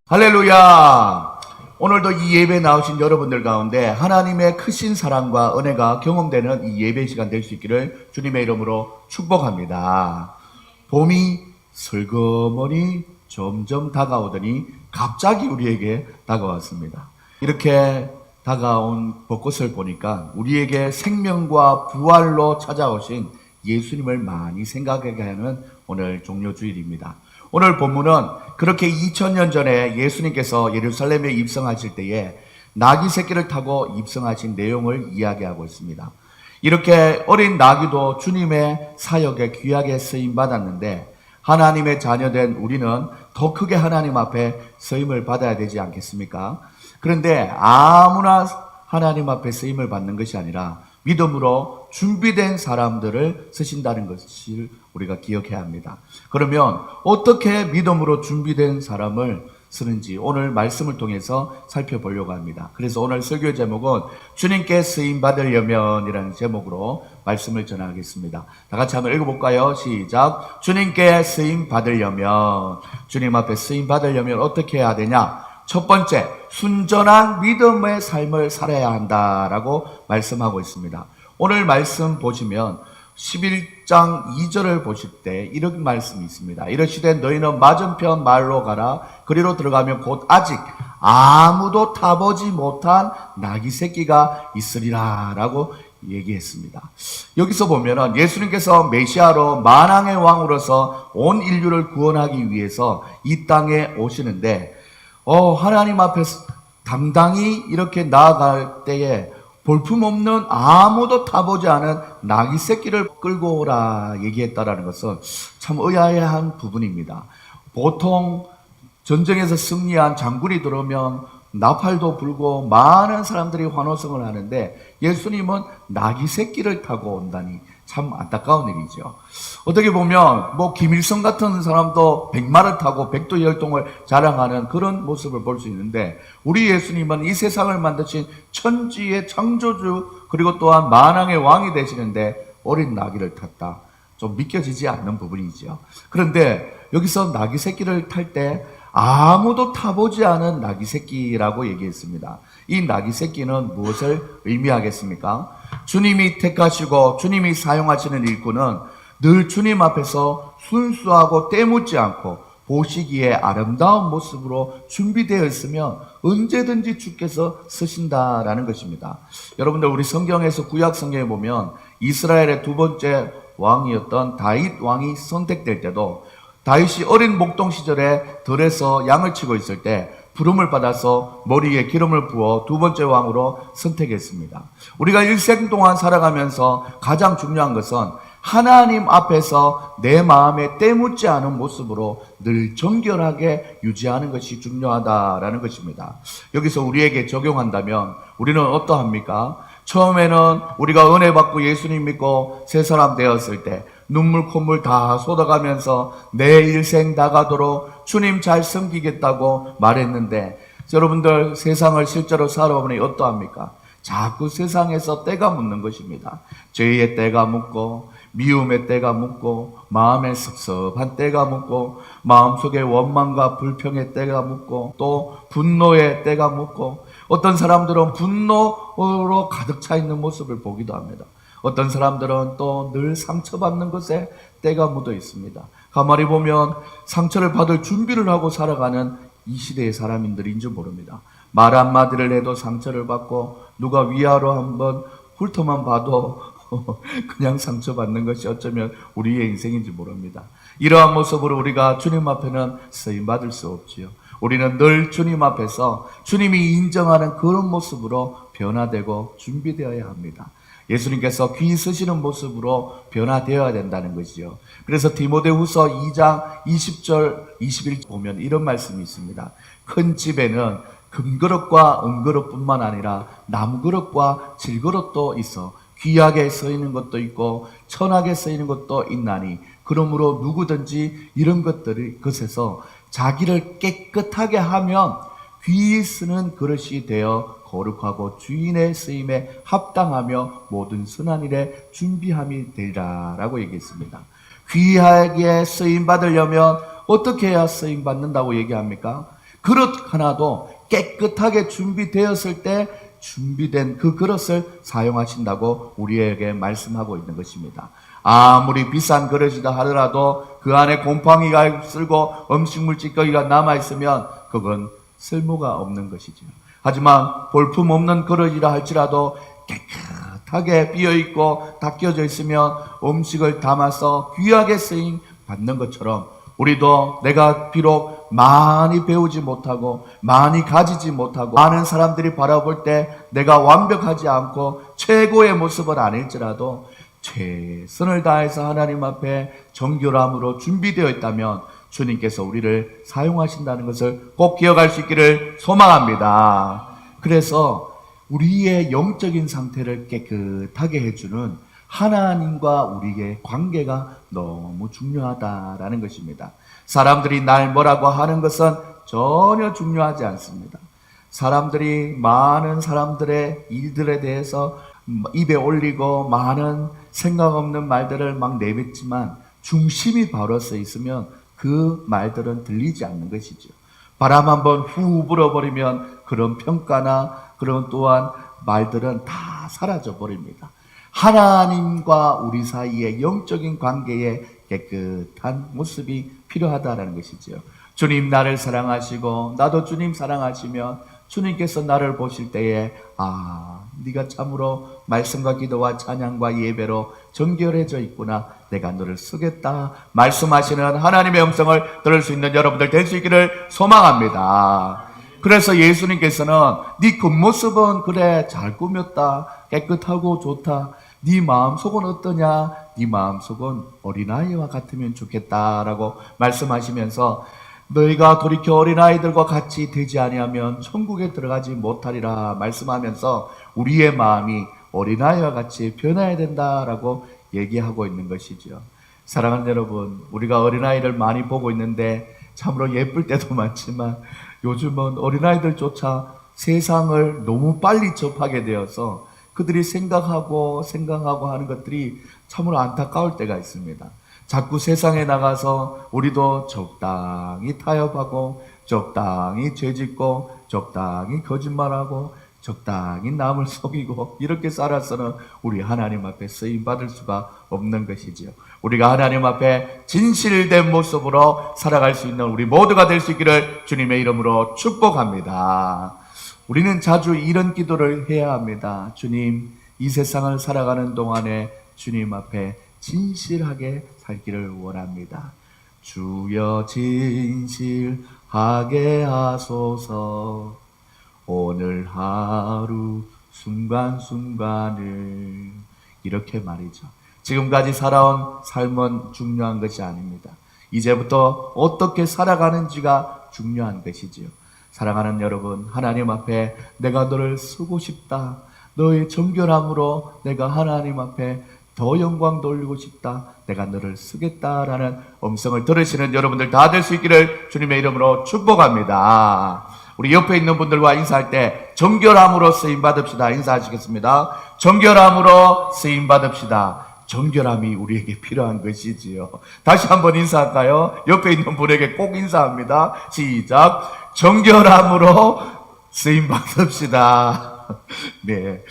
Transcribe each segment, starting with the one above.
할렐루야! 오늘도 이 예배에 나오신 여러분들 가운데 하나님의 크신 사랑과 은혜가 경험되는 이 예배 시간 될 수 있기를 주님의 이름으로 축복합니다. 봄이 슬그머니 점점 다가오더니 갑자기 우리에게 다가왔습니다. 이렇게 다가온 벚꽃을 보니까 우리에게 생명과 부활로 찾아오신 예수님을 많이 생각하게 하는 오늘 종료주일입니다. 오늘 본문은 그렇게 2000년 전에 예수님께서 예루살렘에 입성하실 때에 나귀 새끼를 타고 입성하신 내용을 이야기하고 있습니다. 이렇게 어린 나귀도 주님의 사역에 귀하게 쓰임받았는데 하나님의 자녀된 우리는 더 크게 하나님 앞에 쓰임을 받아야 되지 않겠습니까? 그런데 아무나 하나님 앞에 쓰임을 받는 것이 아니라 믿음으로 준비된 사람들을 쓰신다는 것을 우리가 기억해야 합니다. 그러면 어떻게 믿음으로 준비된 사람을 쓰는지 오늘 말씀을 통해서 살펴보려고 합니다. 그래서 오늘 설교 제목은 주님께 쓰임 받으려면이라는 제목으로 말씀을 전하겠습니다. 다 같이 한번 읽어볼까요? 시작. 주님께 쓰임 받으려면, 주님 앞에 쓰임 받으려면 어떻게 해야 되냐? 첫 번째, 순전한 믿음의 삶을 살아야 한다라고 말씀하고 있습니다. 오늘 말씀 보시면 11장 2절을 보실 때 이런 말씀이 있습니다. 이러시되 너희는 맞은편 마을로 가라. 그리로 들어가면 곧 아직 아무도 타보지 못한 나귀 새끼가 있으리라 라고 얘기했습니다. 여기서 보면은 예수님께서 메시아로 만왕의 왕으로서 온 인류를 구원하기 위해서 이 땅에 오시는데 하나님 앞에서 당당히 이렇게 나아갈 때에 볼품없는 아무도 타보지 않은 나귀 새끼를 끌고 오라 얘기했다라는 것은 참 의아해한 부분입니다. 보통 전쟁에서 승리한 장군이 들어오면 나팔도 불고 많은 사람들이 환호성을 하는데 예수님은 나귀 새끼를 타고 온다니 참 안타까운 일이죠. 어떻게 보면 김일성 같은 사람도 백마를 타고 백두혈통을 자랑하는 그런 모습을 볼 수 있는데 우리 예수님은 이 세상을 만드신 천지의 창조주 그리고 또한 만왕의 왕이 되시는데 어린 나귀를 탔다. 좀 믿겨지지 않는 부분이죠. 그런데 여기서 나귀 새끼를 탈 때 아무도 타보지 않은 나귀 새끼라고 얘기했습니다. 이 나귀 새끼는 무엇을 의미하겠습니까? 주님이 택하시고 주님이 사용하시는 일꾼은 늘 주님 앞에서 순수하고 때묻지 않고 보시기에 아름다운 모습으로 준비되어 있으면 언제든지 주께서 쓰신다라는 것입니다. 여러분들 우리 성경에서 구약 성경에 보면 이스라엘의 두 번째 왕이었던 다윗 왕이 선택될 때도 다윗이 어린 목동 시절에 들에서 양을 치고 있을 때 부름을 받아서 머리에 기름을 부어 두 번째 왕으로 선택했습니다. 우리가 일생 동안 살아가면서 가장 중요한 것은 하나님 앞에서 내 마음에 때묻지 않은 모습으로 늘 정결하게 유지하는 것이 중요하다라는 것입니다. 여기서 우리에게 적용한다면 우리는 어떠합니까? 처음에는 우리가 은혜 받고 예수님 믿고 새 사람 되었을 때 눈물 콧물 다 쏟아가면서 내 일생 나가도록 주님 잘 섬기겠다고 말했는데 여러분들 세상을 실제로 살아보니 어떠합니까? 자꾸 세상에서 때가 묻는 것입니다. 죄의 때가 묻고 미움의 때가 묻고 마음에 섭섭한 때가 묻고 마음속에 원망과 불평의 때가 묻고 또 분노의 때가 묻고 어떤 사람들은 분노로 가득 차 있는 모습을 보기도 합니다. 어떤 사람들은 또 늘 상처받는 것에 때가 묻어 있습니다. 가만히 보면 상처를 받을 준비를 하고 살아가는 이 시대의 사람인들인 줄 모릅니다. 말 한마디를 해도 상처를 받고 누가 위아로 한번 훑어만 봐도 그냥 상처받는 것이 어쩌면 우리의 인생인지 모릅니다. 이러한 모습으로 우리가 주님 앞에는 쓰임받을 수 없지요. 우리는 늘 주님 앞에서 주님이 인정하는 그런 모습으로 변화되고 준비되어야 합니다. 예수님께서 귀 쓰시는 모습으로 변화되어야 된다는 것이죠. 그래서 디모데후서 2장 20절 21절 보면 이런 말씀이 있습니다. 큰 집에는 금그릇과 은그릇뿐만 아니라 나무그릇과 질그릇도 있어 귀하게 쓰이는 것도 있고 천하게 쓰이는 것도 있나니 그러므로 누구든지 이런 것에서 자기를 깨끗하게 하면 귀히 쓰는 그릇이 되어 거룩하고 주인의 쓰임에 합당하며 모든 선한 일에 준비함이 되리라 라고 얘기했습니다. 귀하게 쓰임 받으려면 어떻게 해야 쓰임 받는다고 얘기합니까? 그릇 하나도 깨끗하게 준비되었을 때 준비된 그 그릇을 사용하신다고 우리에게 말씀하고 있는 것입니다. 아무리 비싼 그릇이다 하더라도 그 안에 곰팡이가 쓸고 음식물 찌꺼기가 남아있으면 그건 쓸모가 없는 것이죠. 하지만 볼품 없는 그릇이라 할지라도 깨끗하게 비어있고 닦여져 있으면 음식을 담아서 귀하게 쓰임 받는 것처럼 우리도 내가 비록 많이 배우지 못하고 많이 가지지 못하고 많은 사람들이 바라볼 때 내가 완벽하지 않고 최고의 모습은 아닐지라도 최선을 다해서 하나님 앞에 정결함으로 준비되어 있다면 주님께서 우리를 사용하신다는 것을 꼭 기억할 수 있기를 소망합니다. 그래서 우리의 영적인 상태를 깨끗하게 해주는 하나님과 우리의 관계가 너무 중요하다라는 것입니다. 사람들이 날 뭐라고 하는 것은 전혀 중요하지 않습니다. 사람들이 많은 사람들의 일들에 대해서 입에 올리고 많은 생각 없는 말들을 막 내뱉지만 중심이 바로 서 있으면 그 말들은 들리지 않는 것이죠. 바람 한번 후 불어버리면 그런 평가나 그런 또한 말들은 다 사라져 버립니다. 하나님과 우리 사이의 영적인 관계에 깨끗한 모습이 필요하다는 것이죠. 주님 나를 사랑하시고 나도 주님 사랑하시면 주님께서 나를 보실 때에 네가 참으로 말씀과 기도와 찬양과 예배로 정결해져 있구나. 내가 너를 쓰겠다. 말씀하시는 하나님의 음성을 들을 수 있는 여러분들 될 수 있기를 소망합니다. 그래서 예수님께서는 네 겉모습은 그래 잘 꾸몄다. 깨끗하고 좋다. 네 마음속은 어떠냐? 네 마음속은 어린아이와 같으면 좋겠다라고 말씀하시면서 너희가 돌이켜 어린아이들과 같이 되지 아니하면 천국에 들어가지 못하리라 말씀하면서 우리의 마음이 어린아이와 같이 변해야 된다라고 얘기하고 있는 것이죠. 사랑하는 여러분, 우리가 어린아이를 많이 보고 있는데 참으로 예쁠 때도 많지만 요즘은 어린아이들조차 세상을 너무 빨리 접하게 되어서 그들이 생각하고 하는 것들이 참으로 안타까울 때가 있습니다. 자꾸 세상에 나가서 우리도 적당히 타협하고 적당히 죄짓고 적당히 거짓말하고 적당히 남을 속이고 이렇게 살아서는 우리 하나님 앞에 쓰임받을 수가 없는 것이지요. 우리가 하나님 앞에 진실된 모습으로 살아갈 수 있는 우리 모두가 될 수 있기를 주님의 이름으로 축복합니다. 우리는 자주 이런 기도를 해야 합니다. 주님, 이 세상을 살아가는 동안에 주님 앞에 진실하게 살기를 원합니다. 주여 진실하게 하소서. 오늘 하루 순간순간을 이렇게 말이죠. 지금까지 살아온 삶은 중요한 것이 아닙니다. 이제부터 어떻게 살아가는지가 중요한 것이지요. 사랑하는 여러분, 하나님 앞에 내가 너를 쓰고 싶다. 너의 정결함으로 내가 하나님 앞에 더 영광 돌리고 싶다. 내가 너를 쓰겠다라는 음성을 들으시는 여러분들 다 될 수 있기를 주님의 이름으로 축복합니다. 우리 옆에 있는 분들과 인사할 때 정결함으로 쓰임 받읍시다. 인사하시겠습니다. 정결함으로 쓰임 받읍시다. 정결함이 우리에게 필요한 것이지요. 다시 한번 인사할까요? 옆에 있는 분에게 꼭 인사합니다. 시작. 정결함으로 쓰임 받읍시다. 네,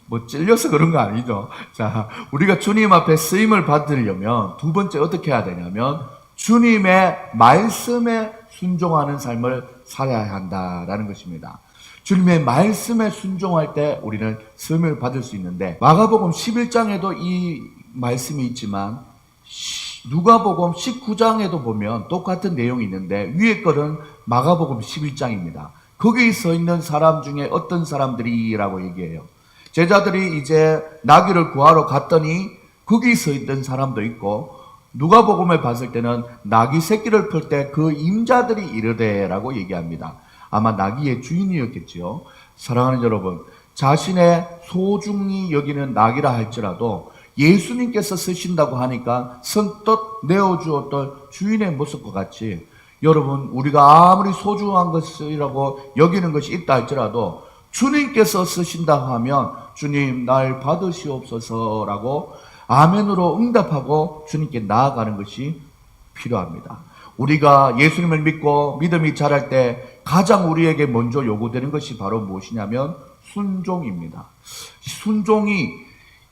뭐 찔려서 그런 거 아니죠. 자, 우리가 주님 앞에 쓰임을 받으려면 두 번째 어떻게 해야 되냐면 주님의 말씀에 순종하는 삶을 살아야 한다라는 것입니다. 주님의 말씀에 순종할 때 우리는 쓰임을 받을 수 있는데 마가복음 11장에도 이 말씀이 있지만 누가복음 19장에도 보면 똑같은 내용이 있는데 위에 거는 마가복음 11장입니다. 거기 서 있는 사람 중에 어떤 사람들이라고 얘기해요. 제자들이 이제 나귀를 구하러 갔더니 거기 서 있던 사람도 있고 누가복음을 봤을 때는 나귀 새끼를 풀 때 그 임자들이 이르되라고 얘기합니다. 아마 나귀의 주인이었겠지요. 사랑하는 여러분, 자신의 소중히 여기는 나귀라 할지라도 예수님께서 쓰신다고 하니까 선뜻 내어주었던 주인의 모습과 같이 여러분, 우리가 아무리 소중한 것이라고 여기는 것이 있다 할지라도 주님께서 쓰신다고 하면 주님 날 받으시옵소서라고 아멘으로 응답하고 주님께 나아가는 것이 필요합니다. 우리가 예수님을 믿고 믿음이 자랄 때 가장 우리에게 먼저 요구되는 것이 바로 무엇이냐면 순종입니다. 순종이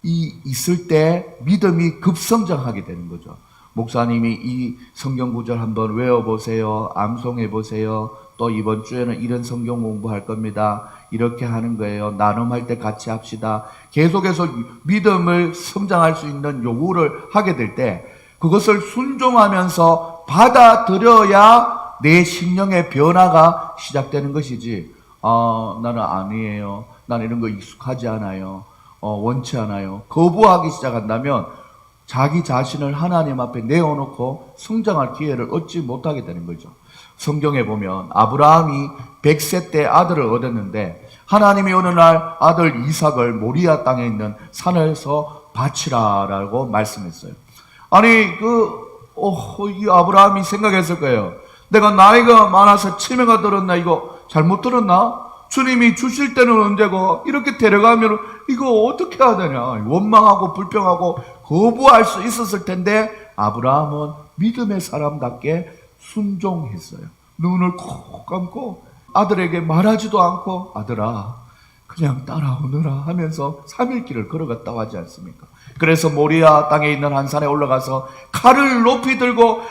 있을 때 믿음이 급성장하게 되는 거죠. 목사님이 이 성경 구절 한번 외워보세요. 암송해보세요. 또 이번 주에는 이런 성경 공부할 겁니다. 이렇게 하는 거예요. 나눔할 때 같이 합시다. 계속해서 믿음을 성장할 수 있는 요구를 하게 될 때 그것을 순종하면서 받아들여야 내 심령의 변화가 시작되는 것이지, 나는 아니에요. 나는 이런 거 익숙하지 않아요. 원치 않아요. 거부하기 시작한다면 자기 자신을 하나님 앞에 내어놓고 성장할 기회를 얻지 못하게 되는 거죠. 성경에 보면 아브라함이 100세 때 아들을 얻었는데 하나님이 어느 날 아들 이삭을 모리아 땅에 있는 산에서 바치라라고 말씀했어요. 아니 이 아브라함이 생각했을 거예요. 내가 나이가 많아서 치매가 들었나, 이거 잘못 들었나? 주님이 주실 때는 언제고 이렇게 데려가면 이거 어떻게 해야 되냐, 원망하고 불평하고 거부할 수 있었을 텐데 아브라함은 믿음의 사람답게 순종했어요. 눈을 콕 감고 아들에게 말하지도 않고 아들아 그냥 따라오너라 하면서 3일 길을 걸어갔다고 하지 않습니까? 그래서 모리아 땅에 있는 한 산에 올라가서 칼을 높이 들고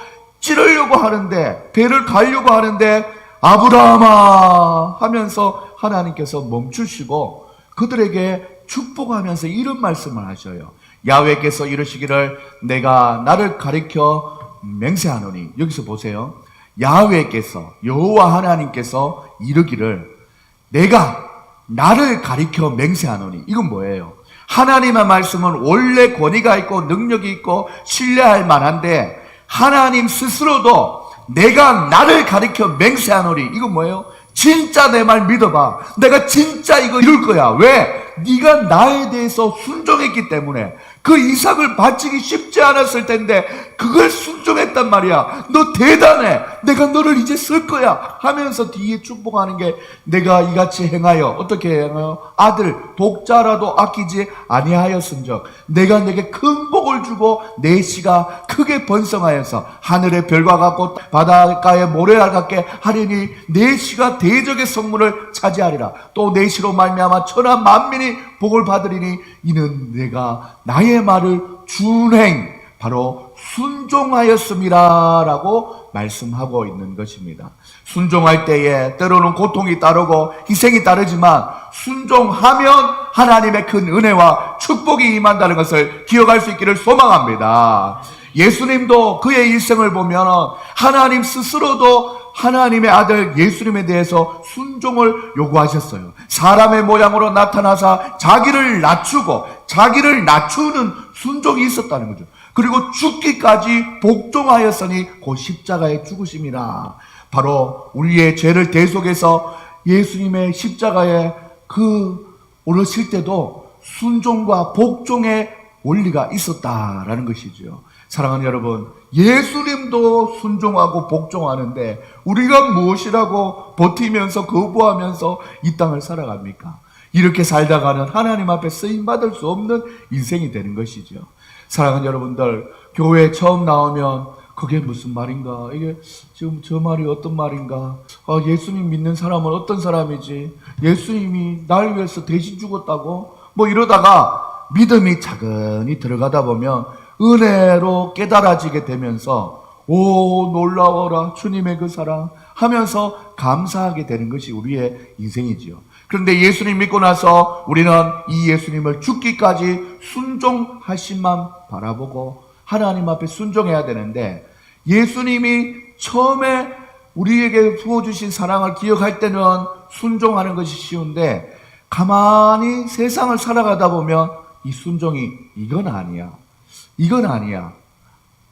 찌르려고 하는데, 배를 갈려고 하는데 아브라함아 하면서 하나님께서 멈추시고 그들에게 축복하면서 이런 말씀을 하셔요. 야훼께서 이르시기를 내가 나를 가리켜 맹세하노니. 여기서 보세요. 야훼께서, 여호와 하나님께서 이르기를 내가 나를 가리켜 맹세하노니. 이건 뭐예요? 하나님의 말씀은 원래 권위가 있고 능력이 있고 신뢰할 만한데 하나님 스스로도 내가 나를 가리켜 맹세하노니. 이건 뭐예요? 진짜 내 말 믿어봐. 내가 진짜 이거 이룰 거야. 왜? 네가 나에 대해서 순종했기 때문에. 그 이삭을 바치기 쉽지 않았을 텐데 그걸 순종했단 말이야. 너 대단해. 내가 너를 이제 쓸 거야 하면서 뒤에 축복하는 게, 내가 이같이 행하여, 어떻게 행하여? 아들 독자라도 아끼지 아니하였은즉 내가 내게 큰 복을 주고 내 씨가 크게 번성하여서 하늘의 별과 같고 바닷가의 모래알 같게 하리니 내 씨가 대적의 성문을 차지하리라. 또 내 씨로 말미암아 천하 만민이 복을 받으리니 이는 내가 나의 말을 준행, 바로 순종하였음이라 라고 말씀하고 있는 것입니다. 순종할 때에 때로는 고통이 따르고 희생이 따르지만 순종하면 하나님의 큰 은혜와 축복이 임한다는 것을 기억할 수 있기를 소망합니다. 예수님도 그의 일생을 보면 하나님 스스로도 하나님의 아들 예수님에 대해서 순종을 요구하셨어요. 사람의 모양으로 나타나사 자기를 낮추고 자기를 낮추는 순종이 있었다는 거죠. 그리고 죽기까지 복종하였으니 곧 십자가의 죽으심이라. 바로 우리의 죄를 대속해서 예수님의 십자가에 오르실 때도 순종과 복종의 원리가 있었다라는 것이죠. 사랑하는 여러분, 예수님도 순종하고 복종하는데 우리가 무엇이라고 버티면서 거부하면서 이 땅을 살아갑니까? 이렇게 살다가는 하나님 앞에 쓰임받을 수 없는 인생이 되는 것이죠. 사랑하는 여러분들, 교회에 처음 나오면 그게 무슨 말인가? 이게 지금 저 말이 어떤 말인가? 예수님 믿는 사람은 어떤 사람이지? 예수님이 날 위해서 대신 죽었다고? 뭐 이러다가 믿음이 차근히 들어가다 보면 은혜로 깨달아지게 되면서 오 놀라워라 주님의 그 사랑 하면서 감사하게 되는 것이 우리의 인생이지요. 그런데 예수님 믿고 나서 우리는 이 예수님을 죽기까지 순종하심만 바라보고 하나님 앞에 순종해야 되는데, 예수님이 처음에 우리에게 부어주신 사랑을 기억할 때는 순종하는 것이 쉬운데 가만히 세상을 살아가다 보면 이 순종이 이건 아니야.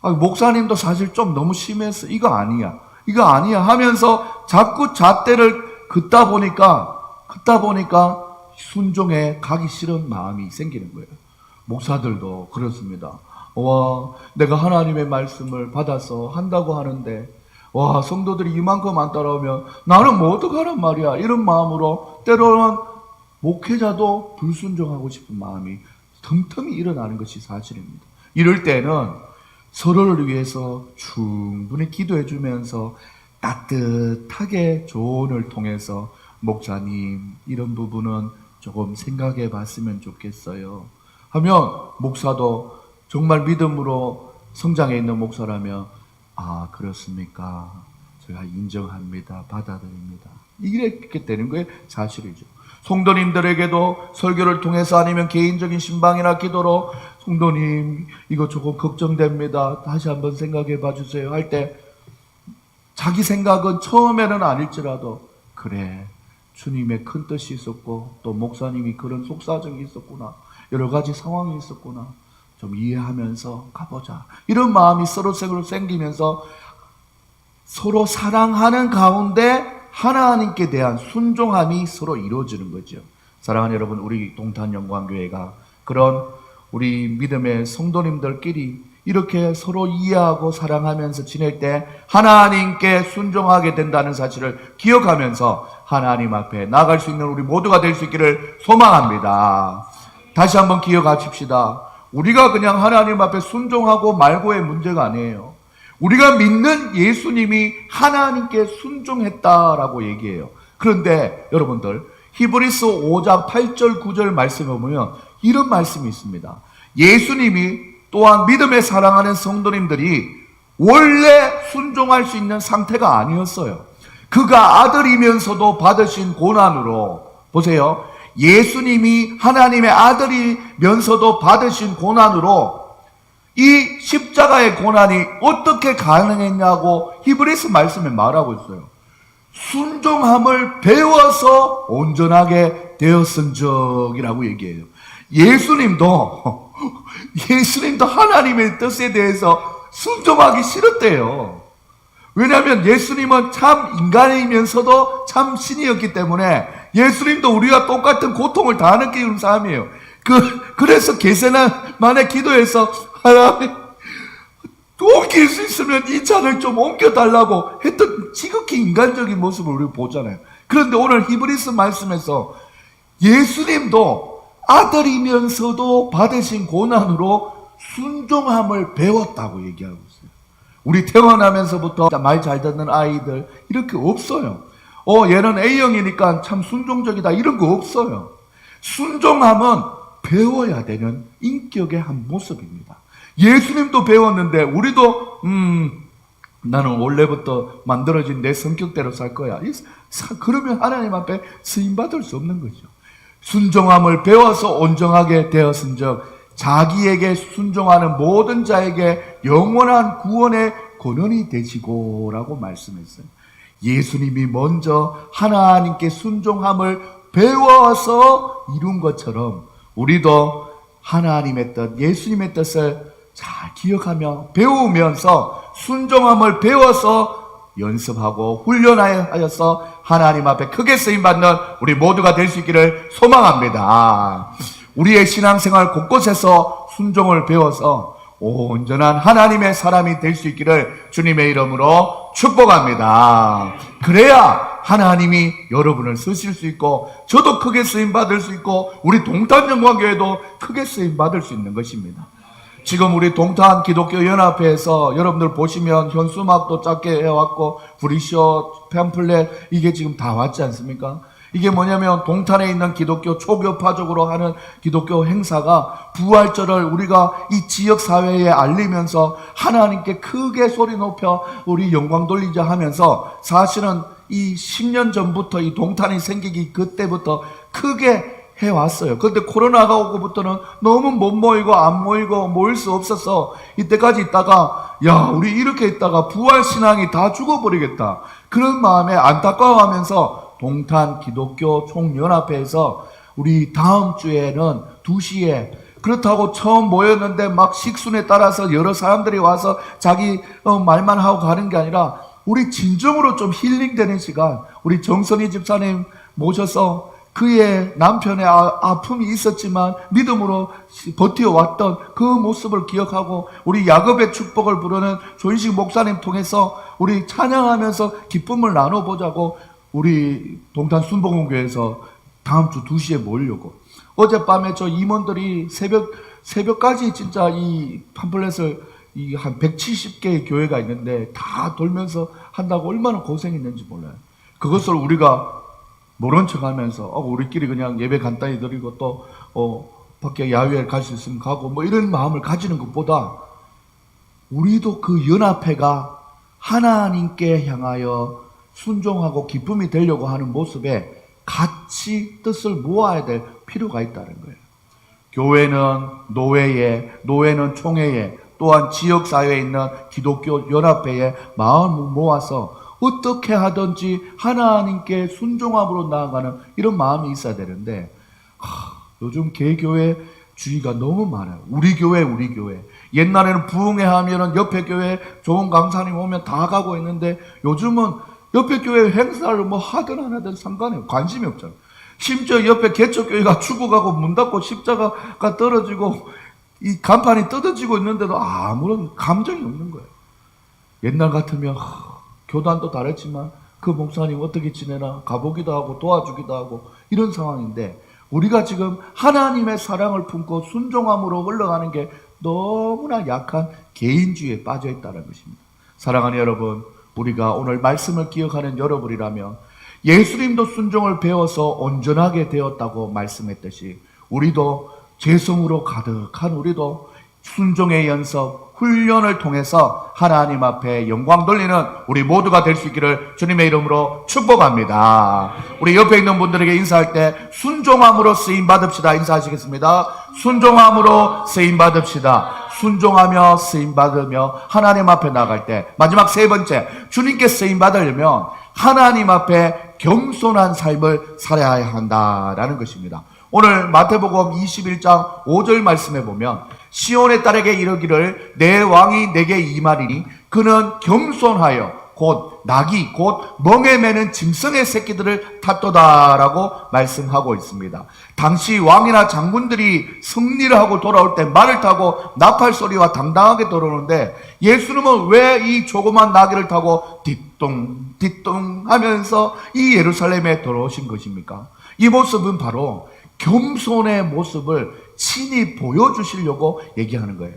목사님도 사실 좀 너무 심했어. 이거 아니야 하면서 자꾸 잣대를 긋다 보니까 순종에 가기 싫은 마음이 생기는 거예요. 목사들도 그렇습니다. 내가 하나님의 말씀을 받아서 한다고 하는데 성도들이 이만큼 안 따라오면 나는 뭐 어떡하란 말이야, 이런 마음으로 때로는 목회자도 불순종하고 싶은 마음이 틈틈이 일어나는 것이 사실입니다. 이럴 때는 서로를 위해서 충분히 기도해 주면서 따뜻하게 조언을 통해서 목사님 이런 부분은 조금 생각해 봤으면 좋겠어요 하면 목사도 정말 믿음으로 성장해 있는 목사라면 아 그렇습니까? 제가 인정합니다. 받아들입니다. 이렇게 되는 거예요. 사실이죠. 성도님들에게도 설교를 통해서 아니면 개인적인 신방이나 기도로 성도님 이거 조금 걱정됩니다. 다시 한번 생각해 봐 주세요 할 때 자기 생각은 처음에는 아닐지라도 그래 주님의 큰 뜻이 있었고 또 목사님이 그런 속사정이 있었구나 여러 가지 상황이 있었구나 좀 이해하면서 가보자 이런 마음이 서로 생기면서 서로 사랑하는 가운데 하나님께 대한 순종함이 서로 이루어지는 거죠. 사랑하는 여러분, 우리 동탄 영광교회가 그런 우리 믿음의 성도님들끼리 이렇게 서로 이해하고 사랑하면서 지낼 때 하나님께 순종하게 된다는 사실을 기억하면서 하나님 앞에 나아갈 수 있는 우리 모두가 될 수 있기를 소망합니다. 다시 한번 기억하십시다. 우리가 그냥 하나님 앞에 순종하고 말고의 문제가 아니에요. 우리가 믿는 예수님이 하나님께 순종했다라고 얘기해요. 그런데 여러분들 히브리서 5장 8절 9절 말씀에 보면 이런 말씀이 있습니다. 예수님이 또한 믿음에 사랑하는 성도님들이 원래 순종할 수 있는 상태가 아니었어요. 그가 아들이면서도 받으신 고난으로 보세요. 예수님이 하나님의 아들이면서도 받으신 고난으로 이 십자가의 고난이 어떻게 가능했냐고 히브리서 말씀에 말하고 있어요. 순종함을 배워서 온전하게 되었은적이라고 얘기해요. 예수님도 하나님의 뜻에 대해서 순종하기 싫었대요. 왜냐하면 예수님은 참 인간이면서도 참 신이었기 때문에 예수님도 우리가 똑같은 고통을 다 느끼는 사람이에요. 그래서 겟세마네 기도해서 하나님 옮길 수 있으면 이 잔을 좀 옮겨달라고 했던 지극히 인간적인 모습을 우리가 보잖아요. 그런데 오늘 히브리서 말씀에서 예수님도 아들이면서도 받으신 고난으로 순종함을 배웠다고 얘기하고 있어요. 우리 태어나면서부터 말 잘 듣는 아이들 이렇게 없어요. 얘는 A형이니까 참 순종적이다 이런 거 없어요. 순종함은 배워야 되는 인격의 한 모습입니다. 예수님도 배웠는데 우리도 나는 원래부터 만들어진 내 성격대로 살 거야. 그러면 하나님 앞에 쓰임받을 수 없는 거죠. 순종함을 배워서 온전하게 되었은즉 자기에게 순종하는 모든 자에게 영원한 구원의 권한이 되시고 라고 말씀했어요. 예수님이 먼저 하나님께 순종함을 배워서 이룬 것처럼 우리도 하나님의 뜻, 예수님의 뜻을 잘 기억하며 배우면서 순종함을 배워서 연습하고 훈련하여서 하나님 앞에 크게 쓰임받는 우리 모두가 될 수 있기를 소망합니다. 우리의 신앙생활 곳곳에서 순종을 배워서 온전한 하나님의 사람이 될 수 있기를 주님의 이름으로 축복합니다. 그래야 하나님이 여러분을 쓰실 수 있고 저도 크게 쓰임받을 수 있고 우리 동탄영광교회도 크게 쓰임받을 수 있는 것입니다. 지금 우리 동탄 기독교 연합회에서 여러분들 보시면 현수막도 작게 해왔고 브리셔, 팸플렛 이게 지금 다 왔지 않습니까? 이게 뭐냐면 동탄에 있는 기독교 초교파적으로 하는 기독교 행사가 부활절을 우리가 이 지역사회에 알리면서 하나님께 크게 소리 높여 우리 영광 돌리자 하면서 사실은 이 10년 전부터 이 동탄이 생기기 그때부터 크게 해왔어요. 그런데 코로나가 오고부터는 너무 못 모이고 안 모이고 모일 수 없어서 이때까지 있다가 야 우리 이렇게 있다가 부활신앙이 다 죽어버리겠다 그런 마음에 안타까워하면서 동탄 기독교 총연합회에서 우리 다음 주에는 2시에 그렇다고 처음 모였는데 막 식순에 따라서 여러 사람들이 와서 자기 말만 하고 가는 게 아니라 우리 진정으로 좀 힐링되는 시간 우리 정선희 집사님 모셔서 그의 남편의 아픔이 있었지만 믿음으로 버텨왔던 그 모습을 기억하고 우리 야곱의 축복을 부르는 조인식 목사님 통해서 우리 찬양하면서 기쁨을 나눠보자고 우리 동탄 순복음교회에서 다음 주 2시에 모이려고 어젯밤에 저 임원들이 새벽까지 진짜 이 팜플렛을 이 한 170개의 교회가 있는데 다 돌면서 한다고 얼마나 고생했는지 몰라요. 그것을 우리가 모른 척 하면서 우리끼리 그냥 예배 간단히 드리고 또 밖에 야외에 갈 수 있으면 가고 뭐 이런 마음을 가지는 것보다 우리도 그 연합회가 하나님께 향하여 순종하고 기쁨이 되려고 하는 모습에 같이 뜻을 모아야 될 필요가 있다는 거예요. 교회는 노회에, 노회는 총회에, 또한 지역사회에 있는 기독교 연합회에 마음을 모아서 어떻게 하든지 하나님께 순종함으로 나아가는 이런 마음이 있어야 되는데 요즘 개교회 주의가 너무 많아요. 우리 교회. 옛날에는 부흥회 하면은 옆에 교회 좋은 강사님 오면 다 가고 있는데 요즘은 옆에 교회 행사를 뭐 하든 안 하든 상관이 없어요. 관심이 없잖아요. 심지어 옆에 개척교회가 죽어가고 문 닫고 십자가가 떨어지고 이 간판이 뜯어지고 있는데도 아무런 감정이 없는 거예요. 옛날 같으면 교단도 다르지만 그 목사님 어떻게 지내나 가보기도 하고 도와주기도 하고 이런 상황인데 우리가 지금 하나님의 사랑을 품고 순종함으로 흘러가는 게 너무나 약한 개인주의에 빠져 있다는 것입니다. 사랑하는 여러분, 우리가 오늘 말씀을 기억하는 여러분이라면 예수님도 순종을 배워서 온전하게 되었다고 말씀했듯이 우리도 죄성으로 가득한 우리도 순종의 연습, 훈련을 통해서 하나님 앞에 영광 돌리는 우리 모두가 될 수 있기를 주님의 이름으로 축복합니다. 우리 옆에 있는 분들에게 인사할 때 순종함으로 쓰임 받읍시다. 인사하시겠습니다. 순종함으로 쓰임 받읍시다. 순종하며 쓰임 받으며 하나님 앞에 나갈 때 마지막 세 번째, 주님께 쓰임 받으려면 하나님 앞에 겸손한 삶을 살아야 한다라는 것입니다. 오늘 마태복음 21장 5절 말씀에 보면 시온의 딸에게 이르기를 내 왕이 내게 임하리니 그는 겸손하여 곧 낙이 곧 멍에 매는 짐승의 새끼들을 탔도다라고 말씀하고 있습니다. 당시 왕이나 장군들이 승리를 하고 돌아올 때 말을 타고 나팔 소리와 당당하게 돌아오는데 예수님은 왜 이 조그만 나귀를 타고 뒤뚱 하면서 이 예루살렘에 돌아오신 것입니까? 이 모습은 바로 겸손의 모습을 친히 보여주시려고 얘기하는 거예요.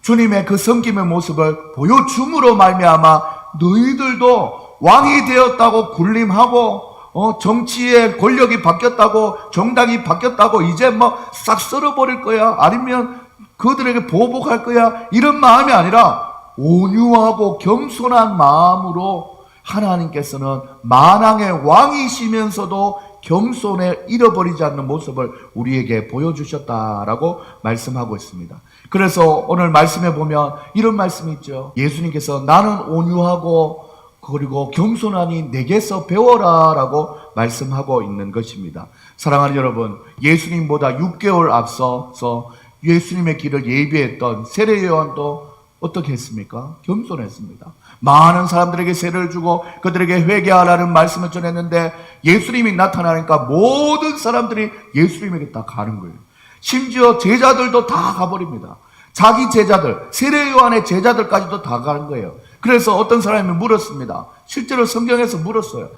주님의 그 섬김의 모습을 보여줌으로 말미암아 너희들도 왕이 되었다고 군림하고 정치의 권력이 바뀌었다고 정당이 바뀌었다고 이제 뭐 싹 쓸어버릴 거야 아니면 그들에게 보복할 거야 이런 마음이 아니라 온유하고 겸손한 마음으로 하나님께서는 만왕의 왕이시면서도 겸손에 잃어버리지 않는 모습을 우리에게 보여주셨다라고 말씀하고 있습니다. 그래서 오늘 말씀에 보면 이런 말씀이 있죠. 예수님께서 나는 온유하고 그리고 겸손하니 내게서 배워라 라고 말씀하고 있는 것입니다. 사랑하는 여러분, 예수님보다 6개월 앞서서 예수님의 길을 예비했던 세례 요한도 어떻게 했습니까? 겸손했습니다. 많은 사람들에게 세례를 주고 그들에게 회개하라는 말씀을 전했는데 예수님이 나타나니까 모든 사람들이 예수님에게 다 가는 거예요. 심지어 제자들도 다 가버립니다. 자기 제자들, 세례 요한의 제자들까지도 다 가는 거예요. 그래서 어떤 사람이 물었습니다. 실제로 성경에서 물었어요.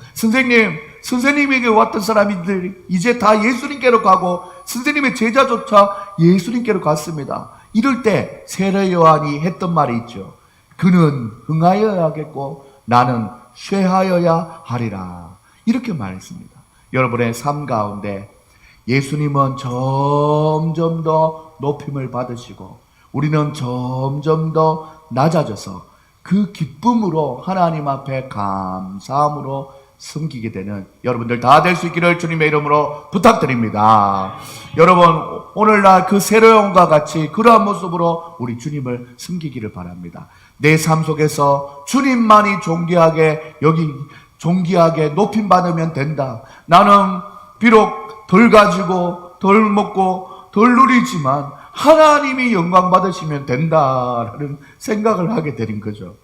선생님에게 왔던 사람들이 이제 다 예수님께로 가고 선생님의 제자조차 예수님께로 갔습니다. 이럴 때 세례 요한이 했던 말이 있죠. 그는 흥하여야겠고 나는 쇠하여야 하리라. 이렇게 말했습니다. 여러분의 삶 가운데 예수님은 점점 더 높임을 받으시고 우리는 점점 더 낮아져서 그 기쁨으로 하나님 앞에 감사함으로 섬기게 되는 여러분들 다 될 수 있기를 주님의 이름으로 부탁드립니다. 여러분 오늘날 그 세례요한과 같이 그러한 모습으로 우리 주님을 섬기기를 바랍니다. 내 삶 속에서 주님만이 존귀하게 높임받으면 된다. 나는 비록 덜 가지고 덜 먹고 덜 누리지만 하나님이 영광 받으시면 된다라는 생각을 하게 되는 거죠.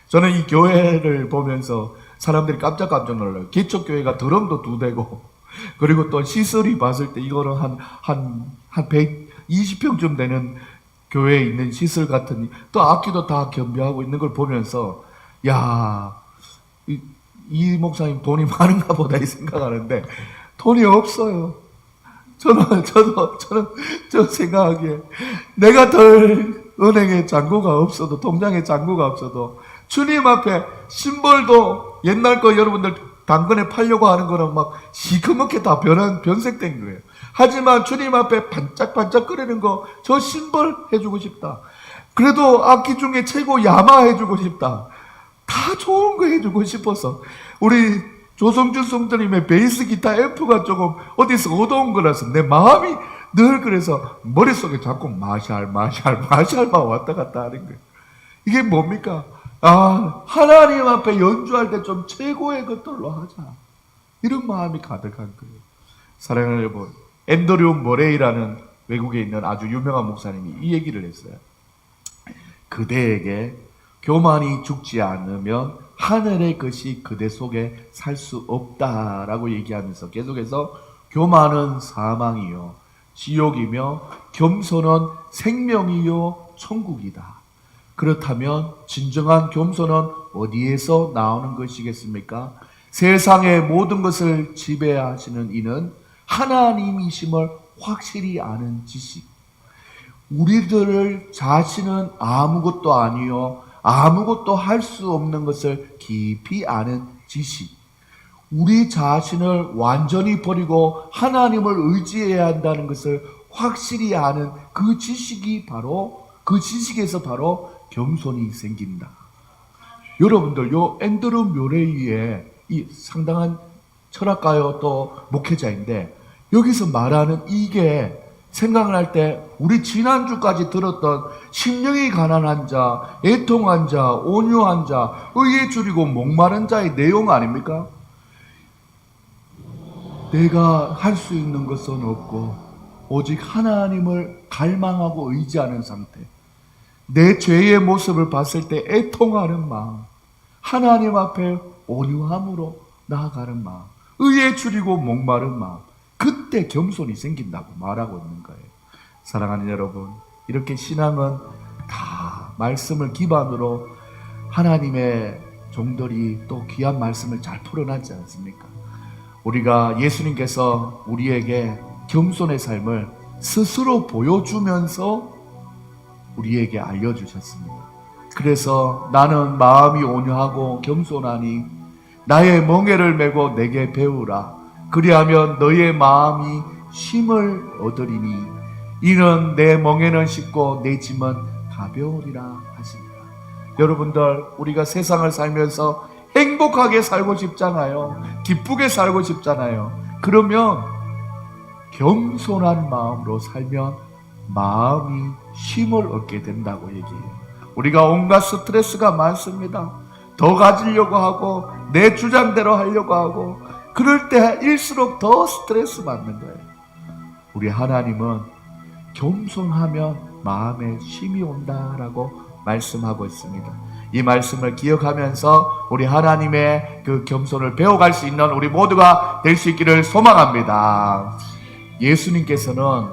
저는 이 교회를 보면서 사람들이 깜짝 놀라요. 개척교회가 드럼도 2대고 그리고 또 시설이 봤을 때 이거는 한 120평쯤 되는 교회에 있는 시설 같은 또 악기도 다 겸비하고 있는 걸 보면서 야, 이 목사님 돈이 많은가 보다 이 생각하는데 돈이 없어요. 저는 저 생각하기에 내가 덜 은행에 잔고가 없어도, 통장에 잔고가 없어도 주님 앞에 심벌도 옛날 거 여러분들 당근에 팔려고 하는 거는 막 시커멓게 다 변색된 거예요. 하지만 주님 앞에 반짝반짝거리는 거, 저 심벌 해주고 싶다. 그래도 악기 중에 최고 야마 해주고 싶다. 다 좋은 거 해주고 싶어서 우리 조성준 성도님의 베이스 기타 F가 조금 어디서 얻어온 거라서 내 마음이 늘 그래서 머릿속에 자꾸 마샬만 왔다 갔다 하는 거예요. 이게 뭡니까? 하나님 앞에 연주할 때 좀 최고의 것들로 하자. 이런 마음이 가득한 거예요. 사랑하는 여러분, 앤드류 머레이라는 외국에 있는 아주 유명한 목사님이 이 얘기를 했어요. 그대에게 교만이 죽지 않으면 하늘의 것이 그대 속에 살 수 없다라고 얘기하면서 계속해서 교만은 사망이요 지옥이며 겸손은 생명이요 천국이다. 그렇다면 진정한 겸손은 어디에서 나오는 것이겠습니까? 세상의 모든 것을 지배하시는 이는 하나님이심을 확실히 아는 지식. 우리들 자신은 아무것도 아니요 아무것도 할 수 없는 것을 깊이 아는 지식. 우리 자신을 완전히 버리고 하나님을 의지해야 한다는 것을 확실히 아는 그 지식이 바로, 그 지식에서 바로 겸손이 생긴다. 여러분들, 요 앤드류 묘레이의 이 상당한 철학가요 또 목회자인데, 여기서 말하는 이게 생각을 할 때 우리 지난주까지 들었던 심령이 가난한 자, 애통한 자, 온유한 자, 의에 줄이고 목마른 자의 내용 아닙니까? 내가 할 수 있는 것은 없고 오직 하나님을 갈망하고 의지하는 상태, 내 죄의 모습을 봤을 때 애통하는 마음, 하나님 앞에 온유함으로 나아가는 마음, 의에 줄이고 목마른 마음, 그때 겸손이 생긴다고 말하고 있는 거예요. 사랑하는 여러분, 이렇게 신앙은 다 말씀을 기반으로 하나님의 종들이 또 귀한 말씀을 잘 풀어놨지 않습니까? 우리가 예수님께서 우리에게 겸손의 삶을 스스로 보여주면서 우리에게 알려주셨습니다. 그래서 나는 마음이 온유하고 겸손하니 나의 멍에를 메고 내게 배우라. 그리하면 너의 마음이 쉼을 얻으리니 이는 내 멍에는 쉽고 내 짐은 가벼우리라 하십니다. 여러분들, 우리가 세상을 살면서 행복하게 살고 싶잖아요. 기쁘게 살고 싶잖아요. 그러면 겸손한 마음으로 살면 마음이 쉼을 얻게 된다고 얘기해요. 우리가 온갖 스트레스가 많습니다. 더 가지려고 하고 내 주장대로 하려고 하고 그럴 때일수록 더 스트레스 받는 거예요. 우리 하나님은 겸손하면 마음에 쉼이 온다라고 말씀하고 있습니다. 이 말씀을 기억하면서 우리 하나님의 그 겸손을 배워갈 수 있는 우리 모두가 될 수 있기를 소망합니다. 예수님께서는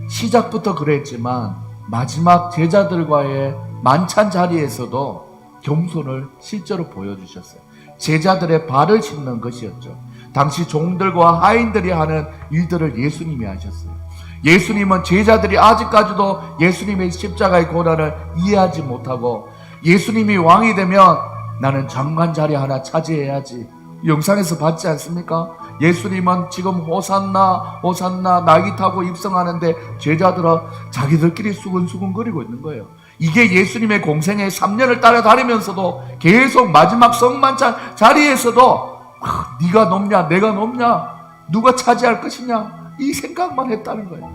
시작부터 그랬지만 마지막 제자들과의 만찬 자리에서도 겸손을 실제로 보여주셨어요. 제자들의 발을 씻는 것이었죠. 당시 종들과 하인들이 하는 일들을 예수님이 하셨어요. 예수님은 제자들이 아직까지도 예수님의 십자가의 고난을 이해하지 못하고 예수님이 왕이 되면 나는 장관 자리 하나 차지해야지, 영상에서 봤지 않습니까? 예수님은 지금 호산나 호산나 나귀 타고 입성하는데 제자들은 자기들끼리 수근수근거리고 있는 거예요. 이게 예수님의 공생의 3년을 따라다니면서도 계속 마지막 성만찬 자리에서도 네가 높냐 내가 높냐 누가 차지할 것이냐 이 생각만 했다는 거예요.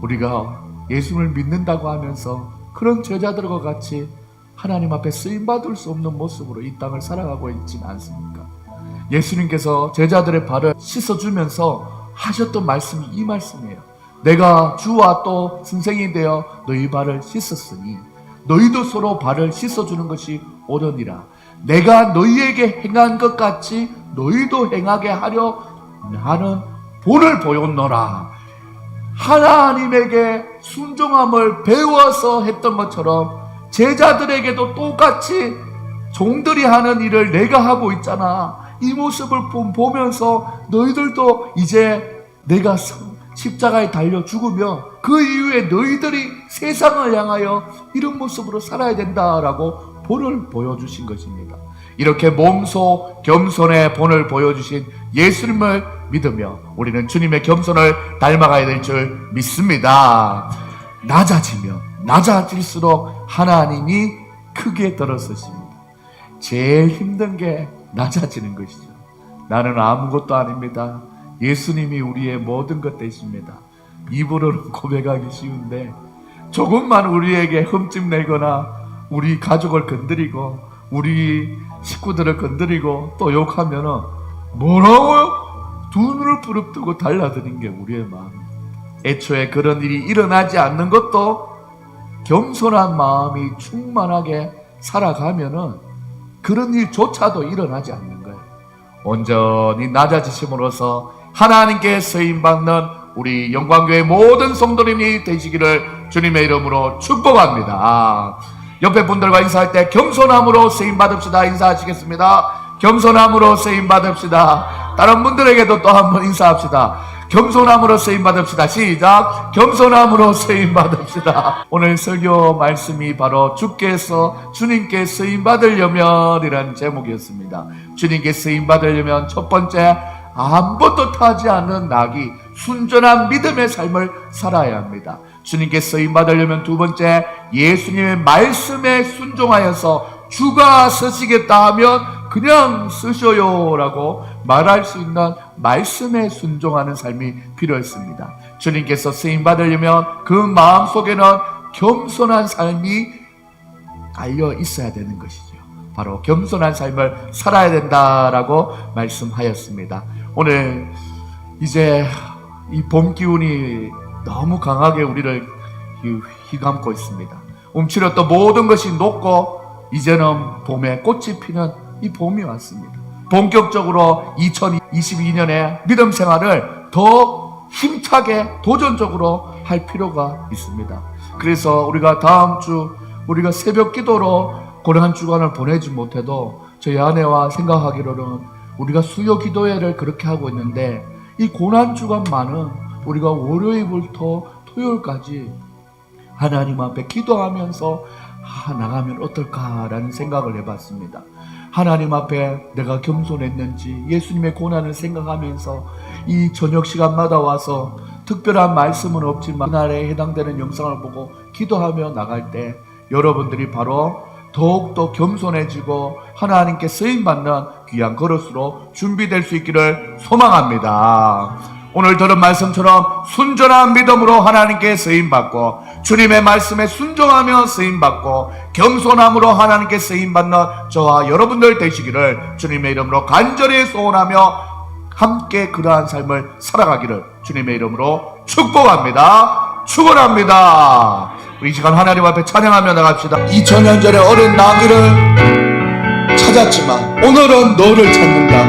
우리가 예수님을 믿는다고 하면서 그런 제자들과 같이 하나님 앞에 쓰임받을 수 없는 모습으로 이 땅을 살아가고 있지는 않습니까? 예수님께서 제자들의 발을 씻어주면서 하셨던 말씀이 이 말씀이에요. 내가 주와 또 선생이 되어 너희 발을 씻었으니 너희도 서로 발을 씻어주는 것이 옳으니라. 내가 너희에게 행한 것 같이 너희도 행하게 하려 하는 본을 보였노라. 하나님에게 순종함을 배워서 했던 것처럼 제자들에게도 똑같이 종들이 하는 일을 내가 하고 있잖아. 이 모습을 보면서 너희들도 이제 내가 십자가에 달려 죽으며 그 이후에 너희들이 세상을 향하여 이런 모습으로 살아야 된다라고 본을 보여주신 것입니다. 이렇게 몸소 겸손의 본을 보여주신 예수님을 믿으며 우리는 주님의 겸손을 닮아가야 될 줄 믿습니다. 낮아지면 낮아질수록 하나님이 크게 들어서십니다. 제일 힘든 게 낮아지는 것이죠. 나는 아무것도 아닙니다. 예수님이 우리의 모든 것 되십니다. 입으로는 고백하기 쉬운데 조금만 우리에게 흠집 내거나 우리 가족을 건드리고 우리 식구들을 건드리고 또 욕하면은 뭐라고요? 두 눈을 부릅뜨고 달라드는 게 우리의 마음입니다. 애초에 그런 일이 일어나지 않는 것도 겸손한 마음이 충만하게 살아가면은 그런 일조차도 일어나지 않는 거예요. 온전히 낮아지심으로써 하나님께 쓰임받는 우리 영광교회 모든 성도님이 되시기를 주님의 이름으로 축복합니다. 옆에 분들과 인사할 때 겸손함으로 쓰임받읍시다. 인사하시겠습니다. 겸손함으로 쓰임받읍시다. 다른 분들에게도 또 한번 인사합시다. 겸손함으로 쓰임받읍시다. 시작. 겸손함으로 쓰임받읍시다. 오늘 설교 말씀이 바로 주께서 주님께 쓰임받으려면 이라는 제목이었습니다. 주님께 쓰임받으려면 첫 번째, 아무것도 타지 않는 낙이 순전한 믿음의 삶을 살아야 합니다. 주님께 쓰임받으려면 두 번째, 예수님의 말씀에 순종하여서 주가 쓰시겠다 하면 그냥 쓰셔요 라고 말할 수 있는 말씀에 순종하는 삶이 필요했습니다. 주님께서 쓰임받으려면 그 마음속에는 겸손한 삶이 깔려 있어야 되는 것이죠. 바로 겸손한 삶을 살아야 된다라고 말씀하였습니다. 오늘 이제 이 봄 기운이 너무 강하게 우리를 휘감고 있습니다. 움츠렸던 모든 것이 녹고 이제는 봄에 꽃이 피는 이 봄이 왔습니다. 본격적으로 2022년에 믿음 생활을 더 힘차게 도전적으로 할 필요가 있습니다. 그래서 우리가 다음 주 우리가 새벽 기도로 고른 한 주간을 보내지 못해도 저희 아내와 생각하기로는 우리가 수요 기도회를 그렇게 하고 있는데 이 고난 주간만은 우리가 월요일부터 토요일까지 하나님 앞에 기도하면서 나가면 어떨까라는 생각을 해봤습니다. 하나님 앞에 내가 겸손했는지 예수님의 고난을 생각하면서 이 저녁 시간마다 와서 특별한 말씀은 없지만 그날에 해당되는 영상을 보고 기도하며 나갈 때 여러분들이 바로 더욱더 겸손해지고 하나님께 쓰임받는 귀한 그릇으로 준비될 수 있기를 소망합니다. 오늘 들은 말씀처럼 순전한 믿음으로 하나님께 쓰임받고 주님의 말씀에 순종하며 쓰임받고 겸손함으로 하나님께 쓰임받는 저와 여러분들 되시기를 주님의 이름으로 간절히 소원하며 함께 그러한 삶을 살아가기를 주님의 이름으로 축복합니다. 축원합니다. 우리 이 시간 하나님 앞에 찬양하며 나갑시다. 2000년 전에 어린 나귀를 찾았지만 오늘은 너를 찾는다.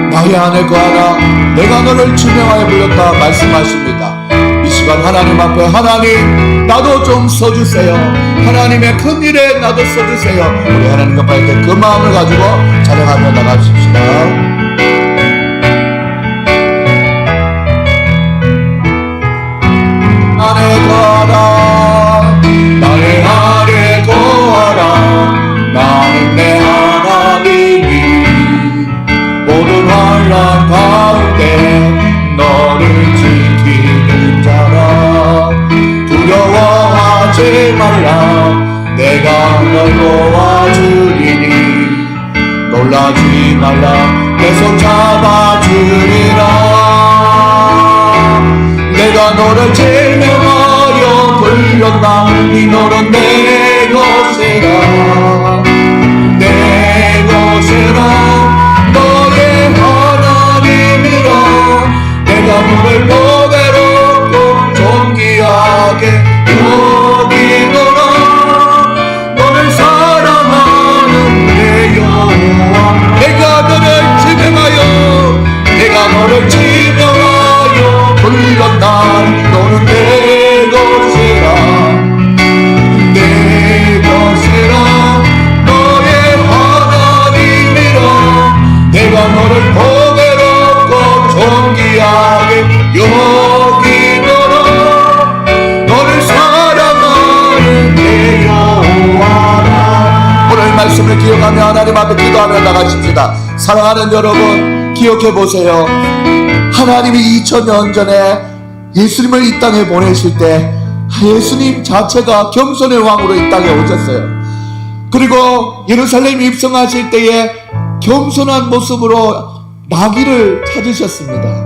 나의 안에 거하라. 내가 너를 주명하여 불렀다 말씀하십니다. 이 시간 하나님 앞에 하나님 나도 좀 써주세요. 하나님의 큰 일에 나도 써주세요. 우리 하나님 앞에 그 마음을 가지고 찬양하며 나가십시다. 안에 거하라. 나의 안에 거하라. 나는 내 하나님이 모든 환난 가운데 너를 지키는 자라. 두려워하지 말라. 내가 널 도와주리니 놀라지 말라. 내 손 잡아주리라. 내가 너를 제명하여 불렀다. 이 너는 내 것이라. 내 것이라. 너의 하나님이라. 내가 너를 너대로 꼭 존귀하게 여기노라. 너를 사랑하는 내 여호와. 내가 너를 지명하여 사랑하는 여러분, 기억해 보세요. 하나님이 2000년 전에 예수님을 이 땅에 보내실 때 예수님 자체가 겸손의 왕으로 이 땅에 오셨어요. 그리고 예루살렘 입성하실 때에 겸손한 모습으로 나귀를 찾으셨습니다.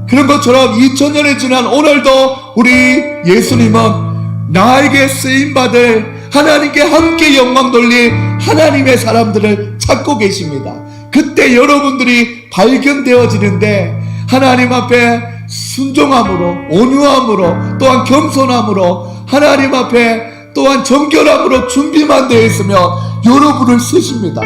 그런 것처럼 2000년이 지난 오늘도 우리 예수님은 나에게 쓰임받을, 하나님께 함께 영광 돌릴 하나님의 사람들을 찾고 계십니다. 그때 여러분들이 발견되어지는데 하나님 앞에 순종함으로, 온유함으로, 또한 겸손함으로, 하나님 앞에 또한 정결함으로 준비만 되어 있으면 여러분을 쓰십니다.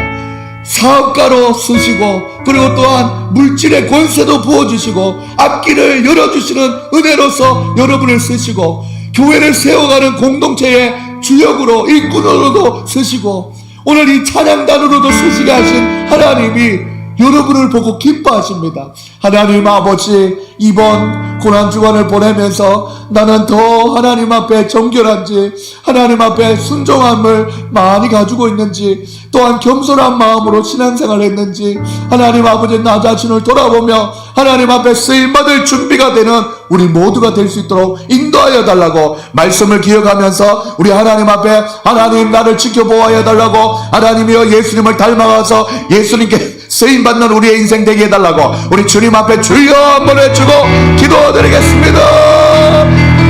사업가로 쓰시고, 그리고 또한 물질의 권세도 부어주시고, 앞길을 열어주시는 은혜로서 여러분을 쓰시고, 교회를 세워가는 공동체의 주역으로, 일꾼으로도 쓰시고, 오늘 이 찬양단으로도 쓰시게 하신 하나님이 여러분을 보고 기뻐하십니다. 하나님 아버지, 이번 고난주간을 보내면서 나는 더 하나님 앞에 정결한지, 하나님 앞에 순종함을 많이 가지고 있는지, 또한 겸손한 마음으로 신앙생활을 했는지, 하나님 아버지 나 자신을 돌아보며 하나님 앞에 쓰임받을 준비가 되는 우리 모두가 될 수 있도록 인도하여 달라고, 말씀을 기억하면서 우리 하나님 앞에 하나님 나를 지켜보아야 달라고, 하나님이여 예수님을 닮아가서 예수님께 쓰임받는 우리의 인생 되게 해달라고 우리 주님 앞에 주여 한번 해주고 기도드리겠습니다.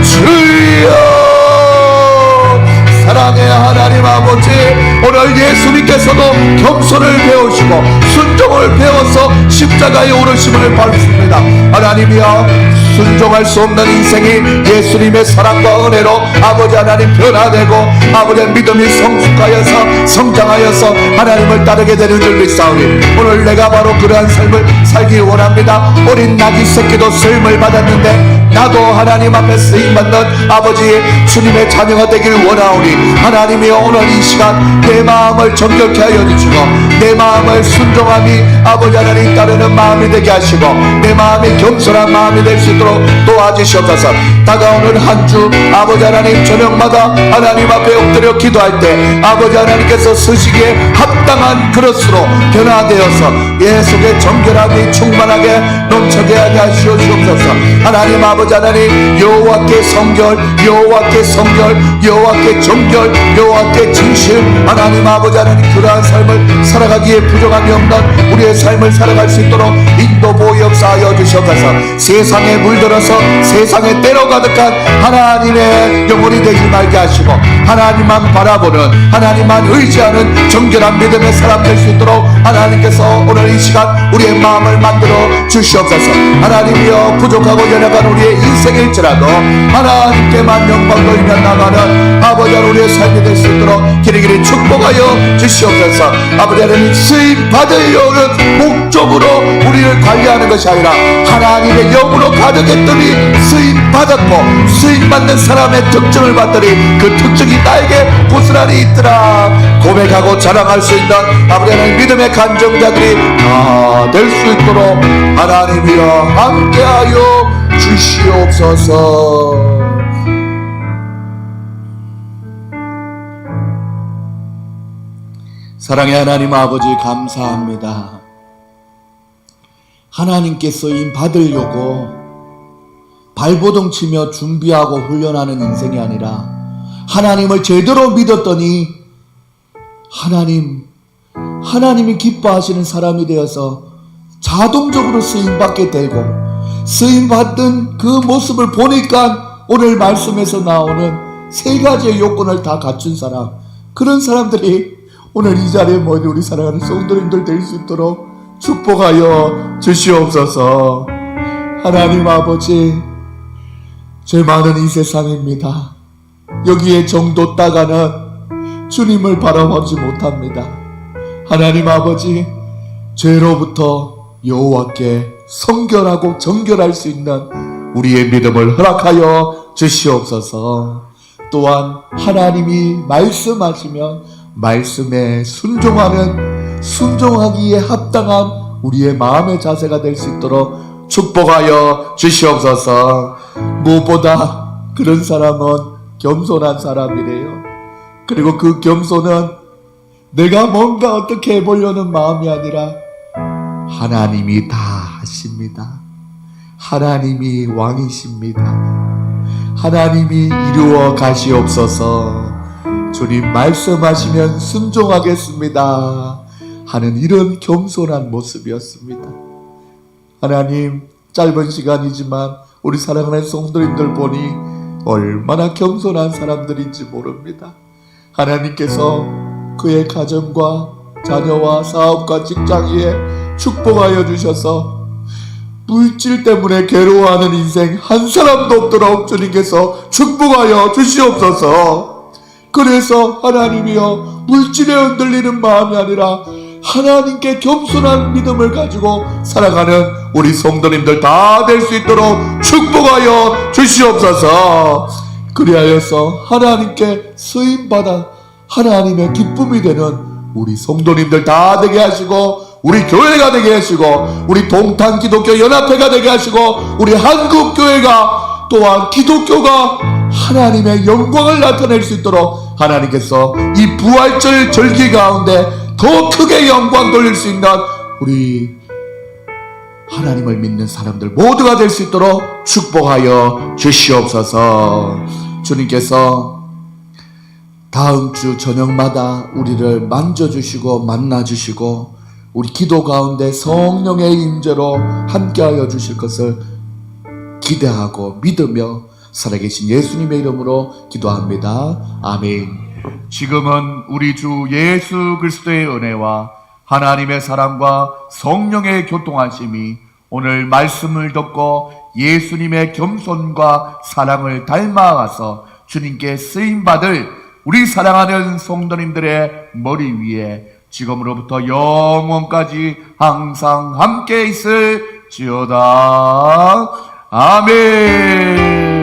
주여, 사랑의 하나님 아버지, 오늘 예수님께서도 겸손을 배우시고 순종을 배워서 십자가에 오르심을 밟습니다. 하나님이여, 순종할 수 없는 인생이 예수님의 사랑과 은혜로 아버지 하나님 변화되고 아버지의 믿음이 성숙하여서 성장하여서 하나님을 따르게 되는 줄 믿사오니 오늘 내가 바로 그러한 삶을 살기 원합니다. 어린 나귀 새끼도 쓰임을 받았는데 나도 하나님 앞에 쓰임받는 아버지의 주님의 자녀가 되길 원하오니 하나님이여, 오늘 이 시간 내 마음을 정결케 하여 주시고 내 마음을 순종함이 아버지 하나님 따르는 마음이 되게 하시고 내 마음이 겸손한 마음이 될 수 있도록 도와주시옵소서. 다가오는 한 주 아버지 하나님 저녁마다 하나님 앞에 엎드려 기도할 때 아버지 하나님께서 쓰시기에 합당한 그릇으로 변화되어서 예수의 정결함이 충만하게 넘쳐게 하게 하시옵소서. 하나님 아버지 하나님, 여호와께 성결, 여호와께 성결, 여호와께 정결, 여호와께 진실, 하나님 아버지 하나님 그러한 삶을 살아가기에 부족함이 없는 우리의 삶을 살아갈 수 있도록 인도 보역사하여 주시옵소서. 세상에 물들어서 세상에 때로 가득한 하나님의 영혼이 되지 말게 하시고 하나님만 바라보는, 하나님만 의지하는 정결한 믿음의 사람 될 수 있도록 하나님께서 오늘 이 시간 우리의 마음을 만들어 주시옵소서. 하나님이여, 부족하고 연약한 우리의 인생일지라도 하나님께만 영광 돌리며 나가는 아버지 하나님 우리의 삶이 될 수 있도록 길이길이 축복하여 주시옵소서. 아버지 하나님, 쓰임 받으려는 목적으로 우리를 관리하는 것이 아니라 하나님의 영으로 가득했더니 쓰임 받았고 쓰임 받는 사람의 특징을 봤더니 그 특징이 나에게 고스란히 있더라 고백하고 자랑할 수 있는 아버지 하나님 믿음의 간정자들이 다 될 수 있도록 하나님이여 함께하여 주시옵소서. 사랑의 하나님 아버지, 감사합니다. 하나님께 쓰임 받으려고 발버둥 치며 준비하고 훈련하는 인생이 아니라 하나님을 제대로 믿었더니 하나님이 기뻐하시는 사람이 되어서 자동적으로 쓰임받게 되고, 쓰임받은 그 모습을 보니까 오늘 말씀에서 나오는 세 가지의 요건을 다 갖춘 사람, 그런 사람들이 오늘 이 자리에 모인 우리 사랑하는 성도님들 될 수 있도록 축복하여 주시옵소서. 하나님 아버지, 죄 많은 이 세상입니다. 여기에 정도 따가는 주님을 바라보지 못합니다. 하나님 아버지, 죄로부터 여호와께 성결하고 정결할 수 있는 우리의 믿음을 허락하여 주시옵소서. 또한 하나님이 말씀하시면 말씀에 순종하기에 합당한 우리의 마음의 자세가 될 수 있도록 축복하여 주시옵소서. 무엇보다 그런 사람은 겸손한 사람이래요. 그리고 그 겸손은 내가 뭔가 어떻게 해보려는 마음이 아니라 하나님이 다 하십니다. 하나님이 왕이십니다. 하나님이 이루어 가시옵소서. 주님 말씀하시면 순종하겠습니다 하는 이런 겸손한 모습이었습니다. 하나님, 짧은 시간이지만 우리 사랑하는 성도님들 보니 얼마나 겸손한 사람들인지 모릅니다. 하나님께서 그의 가정과 자녀와 사업과 직장에 축복하여 주셔서 물질 때문에 괴로워하는 인생 한 사람도 없도록 주님께서 축복하여 주시옵소서. 그래서 하나님이여, 물질에 흔들리는 마음이 아니라 하나님께 겸손한 믿음을 가지고 살아가는 우리 성도님들 다 될 수 있도록 축복하여 주시옵소서. 그리하여서 하나님께 쓰임받아 하나님의 기쁨이 되는 우리 성도님들 다 되게 하시고, 우리 교회가 되게 하시고, 우리 동탄 기독교 연합회가 되게 하시고, 우리 한국교회가 또한 기독교가 하나님의 영광을 나타낼 수 있도록 하나님께서 이 부활절 절기 가운데 더 크게 영광 돌릴 수 있는 우리 하나님을 믿는 사람들 모두가 될 수 있도록 축복하여 주시옵소서. 주님께서 다음 주 저녁마다 우리를 만져주시고 만나주시고 우리 기도 가운데 성령의 임재로 함께하여 주실 것을 기대하고 믿으며 살아계신 예수님의 이름으로 기도합니다. 아멘. 지금은 우리 주 예수 그리스도의 은혜와 하나님의 사랑과 성령의 교통하심이 오늘 말씀을 듣고 예수님의 겸손과 사랑을 닮아가서 주님께 쓰임받을 우리 사랑하는 성도님들의 머리 위에 지금으로부터 영원까지 항상 함께 있을지어다. 아멘.